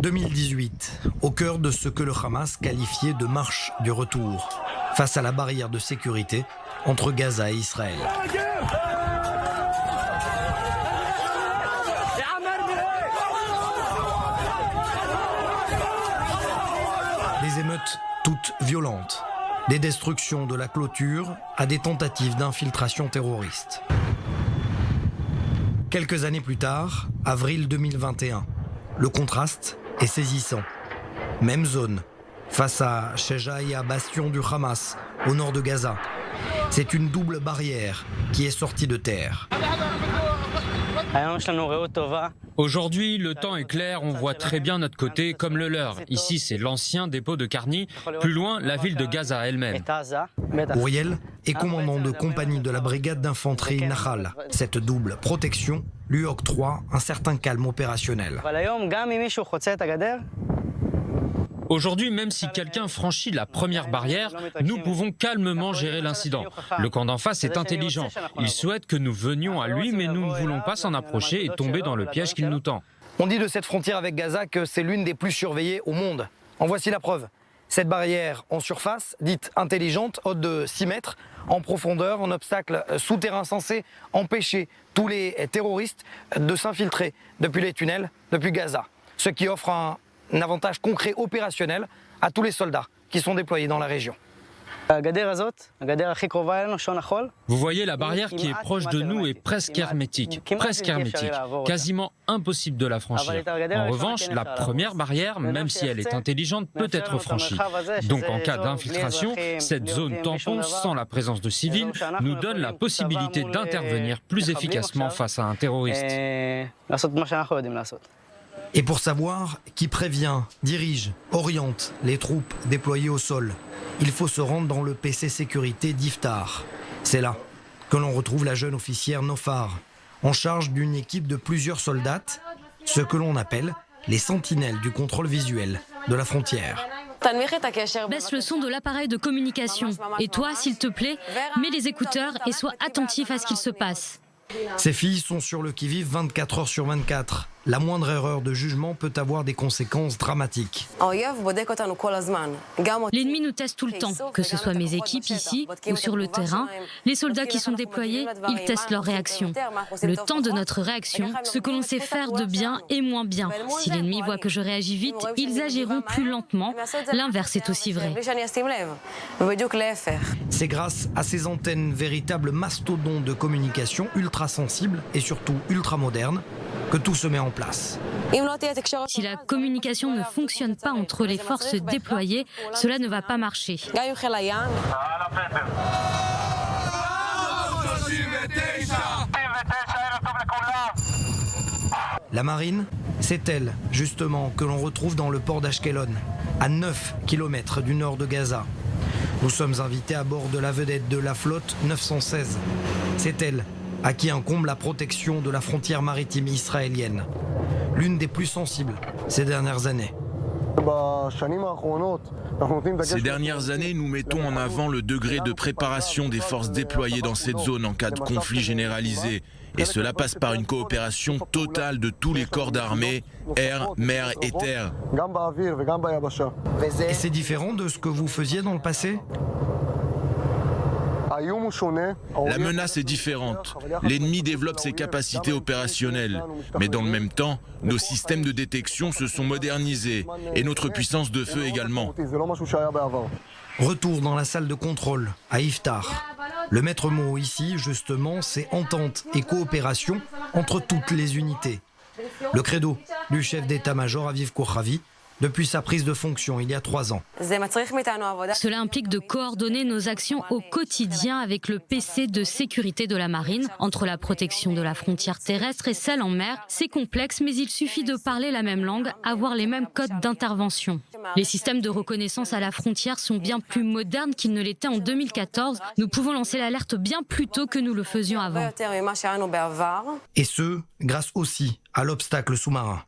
2018, au cœur de ce que le Hamas qualifiait de marche du retour, face à la barrière de sécurité entre Gaza et Israël. Des émeutes toutes violentes, des destructions de la clôture à des tentatives d'infiltration terroriste. Quelques années plus tard, avril 2021, le contraste est saisissant. Même zone, face à Shejaïa, bastion du Hamas, au nord de Gaza. C'est une double barrière qui est sortie de terre. Aujourd'hui, le temps est clair, on voit très bien notre côté comme le leur. Ici, c'est l'ancien dépôt de Karni, plus loin, la ville de Gaza elle-même. Uriel est commandant de compagnie de la brigade d'infanterie Nahal. Cette double protection lui octroie un certain calme opérationnel. Aujourd'hui, même si quelqu'un franchit la première barrière, nous pouvons calmement gérer l'incident. Le camp d'en face est intelligent. Il souhaite que nous venions à lui, mais nous ne voulons pas s'en approcher et tomber dans le piège qu'il nous tend. On dit de cette frontière avec Gaza que c'est l'une des plus surveillées au monde. En voici la preuve. Cette barrière en surface, dite intelligente, haute de 6 mètres, en profondeur, en obstacle souterrain censé empêcher tous les terroristes de s'infiltrer depuis les tunnels, depuis Gaza. Ce qui offre un avantage concret opérationnel à tous les soldats qui sont déployés dans la région. Vous voyez, la barrière qui est proche de nous est presque hermétique, quasiment impossible de la franchir. En revanche, la première barrière, même si elle est intelligente, peut être franchie. Donc en cas d'infiltration, cette zone tampon, sans la présence de civils, nous donne la possibilité d'intervenir plus efficacement face à un terroriste. Et pour savoir qui prévient, dirige, oriente les troupes déployées au sol, il faut se rendre dans le PC sécurité d'Iftar. C'est là que l'on retrouve la jeune officière Nofar, en charge d'une équipe de plusieurs soldats, ce que l'on appelle les sentinelles du contrôle visuel de la frontière. Baisse le son de l'appareil de communication. Et toi, s'il te plaît, mets les écouteurs et sois attentif à ce qu'il se passe. Ces filles sont sur le qui-vive 24 heures sur 24. La moindre erreur de jugement peut avoir des conséquences dramatiques. L'ennemi nous teste tout le temps, que ce soit mes équipes ici ou sur le terrain. Les soldats qui sont déployés, ils testent leur réaction. Le temps de notre réaction, ce que l'on sait faire de bien et moins bien. Si l'ennemi voit que je réagis vite, ils agiront plus lentement. L'inverse est aussi vrai. C'est grâce à ces antennes, véritables mastodontes de communication ultra sensibles et surtout ultra modernes, que tout se met en place. Si la communication ne fonctionne pas entre les forces déployées, cela ne va pas marcher. La marine, c'est elle, justement, que l'on retrouve dans le port d'Ashkelon, à 9 km du nord de Gaza. Nous sommes invités à bord de la vedette de la flotte 916. C'est elle à qui incombe la protection de la frontière maritime israélienne, l'une des plus sensibles ces dernières années. Ces dernières années, nous mettons en avant le degré de préparation des forces déployées dans cette zone en cas de conflit généralisé. Et cela passe par une coopération totale de tous les corps d'armée, air, mer et terre. Et c'est différent de ce que vous faisiez dans le passé ? La menace est différente. L'ennemi développe ses capacités opérationnelles. Mais dans le même temps, nos systèmes de détection se sont modernisés et notre puissance de feu également. Retour dans la salle de contrôle, à Iftar. Le maître mot ici, justement, c'est entente et coopération entre toutes les unités. Le credo du chef d'état-major Aviv Kochavi, depuis sa prise de fonction il y a 3 ans. Cela implique de coordonner nos actions au quotidien avec le PC de sécurité de la marine, entre la protection de la frontière terrestre et celle en mer. C'est complexe, mais il suffit de parler la même langue, avoir les mêmes codes d'intervention. Les systèmes de reconnaissance à la frontière sont bien plus modernes qu'ils ne l'étaient en 2014. Nous pouvons lancer l'alerte bien plus tôt que nous le faisions avant. Et ce, grâce aussi à l'obstacle sous-marin.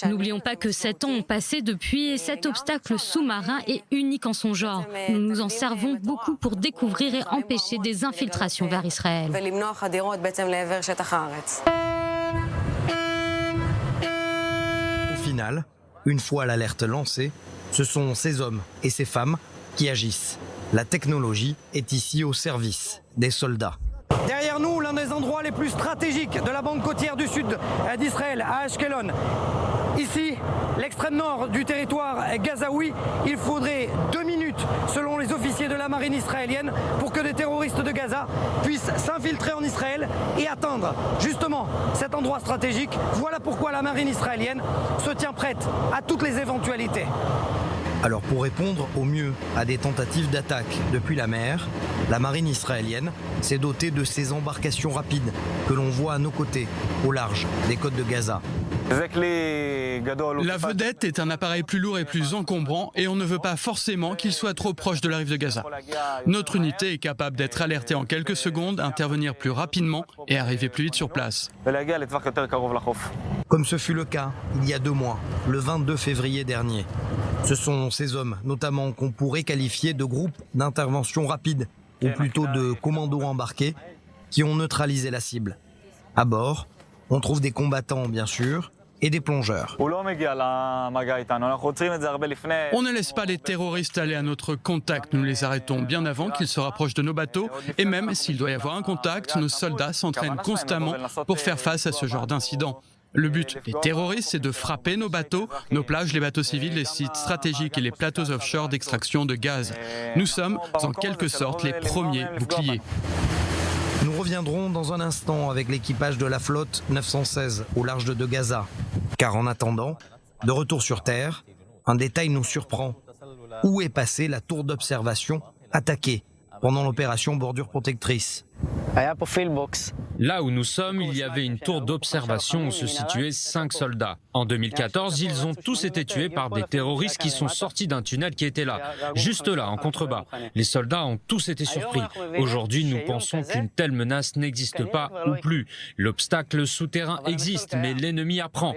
N'oublions pas que 7 ans ont passé depuis et cet obstacle sous-marin est unique en son genre. Nous nous en servons beaucoup pour découvrir et empêcher des infiltrations vers Israël. final, une fois l'alerte lancée, ce sont ces hommes et ces femmes qui agissent. La technologie est ici au service des soldats. Derrière nous, l'un des endroits les plus stratégiques de la bande côtière du sud d'Israël, à Ashkelon. Ici, l'extrême nord du territoire gazaoui, il faudrait 2 minutes, selon les officiers de la marine israélienne, pour que des terroristes de Gaza puissent s'infiltrer en Israël et atteindre justement cet endroit stratégique. Voilà pourquoi la marine israélienne se tient prête à toutes les éventualités. Alors pour répondre au mieux à des tentatives d'attaque depuis la mer, la marine israélienne s'est dotée de ces embarcations rapides que l'on voit à nos côtés, au large des côtes de Gaza. La vedette est un appareil plus lourd et plus encombrant et on ne veut pas forcément qu'il soit trop proche de la rive de Gaza. Notre unité est capable d'être alertée en quelques secondes, intervenir plus rapidement et arriver plus vite sur place. Comme ce fut le cas il y a 2 mois, le 22 février dernier. Ce sont ces hommes, notamment, qu'on pourrait qualifier de groupes d'intervention rapide, ou plutôt de commandos embarqués, qui ont neutralisé la cible. À bord, on trouve des combattants, bien sûr, et des plongeurs. On ne laisse pas les terroristes aller à notre contact, nous les arrêtons bien avant qu'ils se rapprochent de nos bateaux, et même s'il doit y avoir un contact, nos soldats s'entraînent constamment pour faire face à ce genre d'incident. Le but des terroristes, c'est de frapper nos bateaux, nos plages, les bateaux civils, les sites stratégiques et les plateaux offshore d'extraction de gaz. Nous sommes, en quelque sorte, les premiers boucliers. Nous reviendrons dans un instant avec l'équipage de la flotte 916 au large de Gaza. Car en attendant, de retour sur Terre, un détail nous surprend. Où est passée la tour d'observation attaquée pendant l'opération Bordure Protectrice? Là où nous sommes, il y avait une tour d'observation où se situaient 5 soldats. En 2014, ils ont tous été tués par des terroristes qui sont sortis d'un tunnel qui était là, juste là, en contrebas. Les soldats ont tous été surpris. Aujourd'hui, nous pensons qu'une telle menace n'existe pas ou plus. L'obstacle souterrain existe, mais l'ennemi apprend.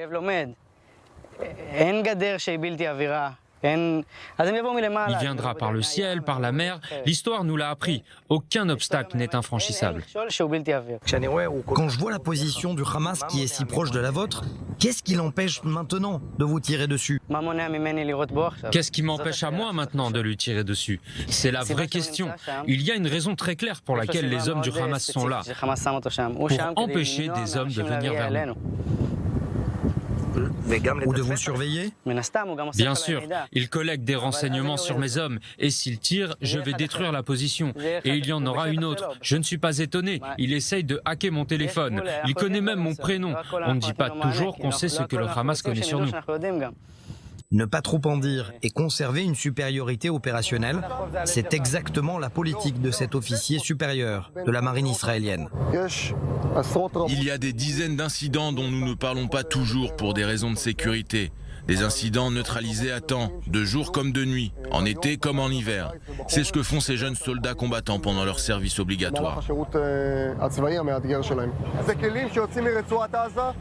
Il viendra par le ciel, par la mer. L'histoire nous l'a appris. Aucun obstacle n'est infranchissable. Quand je vois la position du Hamas qui est si proche de la vôtre, qu'est-ce qui l'empêche maintenant de vous tirer dessus? Qu'est-ce qui m'empêche à moi maintenant de lui tirer dessus? C'est la vraie question. Il y a une raison très claire pour laquelle les hommes du Hamas sont là. Pour empêcher des hommes de venir vers nous. Ou de vous surveiller? Bien sûr, il collecte des renseignements sur mes hommes et s'il tire, je vais détruire la position. Et il y en aura une autre. Je ne suis pas étonné. Il essaye de hacker mon téléphone. Il connaît même mon prénom. On ne dit pas toujours qu'on sait ce que le Hamas connaît sur nous. Ne pas trop en dire et conserver une supériorité opérationnelle, c'est exactement la politique de cet officier supérieur de la marine israélienne. Il y a des dizaines d'incidents dont nous ne parlons pas toujours pour des raisons de sécurité. Des incidents neutralisés à temps, de jour comme de nuit, en été comme en hiver. C'est ce que font ces jeunes soldats combattants pendant leur service obligatoire.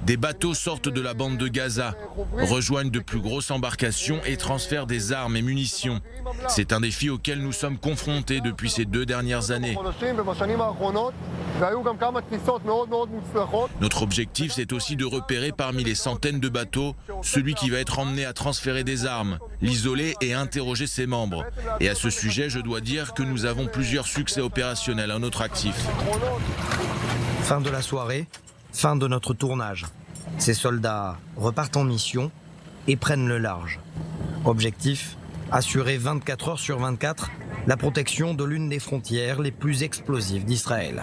Des bateaux sortent de la bande de Gaza, rejoignent de plus grosses embarcations et transfèrent des armes et munitions. C'est un défi auquel nous sommes confrontés depuis ces 2 dernières années. Notre objectif, c'est aussi de repérer parmi les centaines de bateaux celui qui va être emmené à transférer des armes, l'isoler et interroger ses membres. Et à ce sujet, je dois dire que nous avons plusieurs succès opérationnels à notre actif. Fin de la soirée, fin de notre tournage. Ces soldats repartent en mission et prennent le large. Objectif, assurer 24 heures sur 24 la protection de l'une des frontières les plus explosives d'Israël.